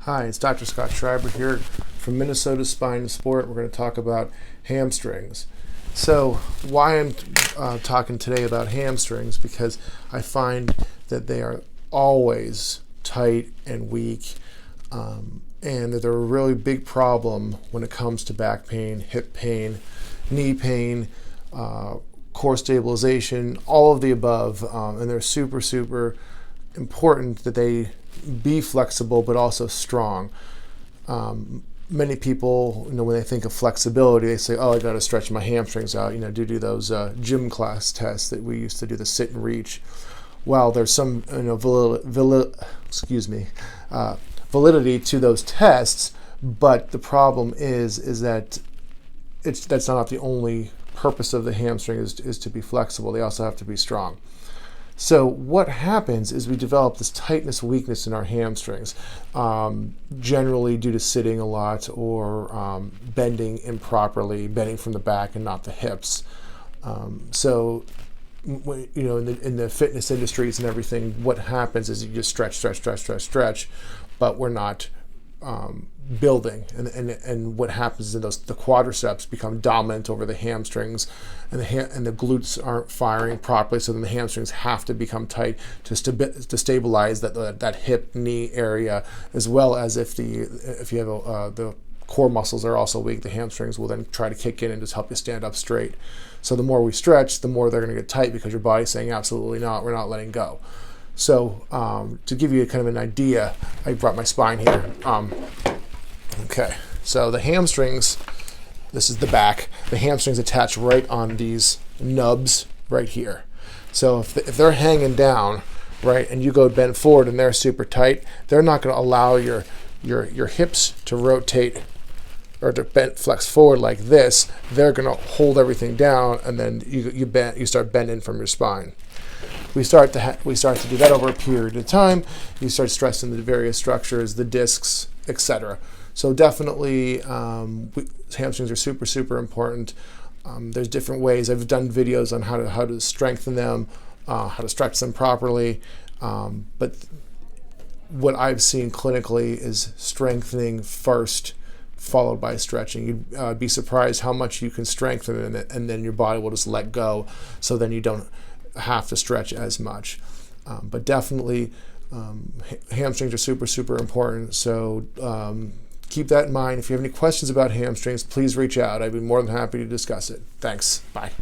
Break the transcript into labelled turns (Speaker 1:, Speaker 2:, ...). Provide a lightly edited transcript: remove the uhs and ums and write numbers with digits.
Speaker 1: Hi, it's Dr. Scott Schreiber here from Minnesota Spine and Sport. We're going to talk about hamstrings. So why I'm talking today about hamstrings, because I find that they are always tight and weak, and that they're a really big problem when it comes to back pain, hip pain, knee pain, core stabilization, all of the above, and they're super important that they be flexible but also strong. Many people, when they think of flexibility, they say, "Oh, I got to stretch my hamstrings out," do those gym class tests that we used to do, the sit and reach. Well, there's some, validity to those tests, but the problem is that that's not the only purpose of the hamstring is to be flexible. They also have to be strong. So what happens is we develop this tightness weakness in our hamstrings, generally due to sitting a lot or bending improperly, bending from the back and not the hips. So in the fitness industries and everything, what happens is you just stretch, but we're not building, and what happens is the quadriceps become dominant over the hamstrings, and the glutes aren't firing properly, so then the hamstrings have to become tight to stabilize that hip knee area, as well as if you have the core muscles are also weak, the hamstrings will then try to kick in and just help you stand up straight. So the more we stretch, the more they're going to get tight, because your body's saying absolutely not, we're not letting go. So to give you kind of an idea, I brought my spine here. Okay, so the hamstrings, this is the back. The hamstrings attach right on these nubs right here. So if they're hanging down, right, and you go bend forward and they're super tight, they're not going to allow your hips to rotate or to flex forward like this. They're going to hold everything down, and then you start bending from your spine. We start to do that over a period of time. You start stressing the various structures, the discs, etc. So definitely, hamstrings are super important. There's different ways. I've done videos on how to strengthen them, how to stretch them properly. But what I've seen clinically is strengthening first, followed by stretching. You'd be surprised how much you can strengthen it, and then your body will just let go. So then you don't have to stretch as much. But definitely, hamstrings are super important. So keep that in mind. If you have any questions about hamstrings, please reach out. I'd be more than happy to discuss it. Thanks. Bye.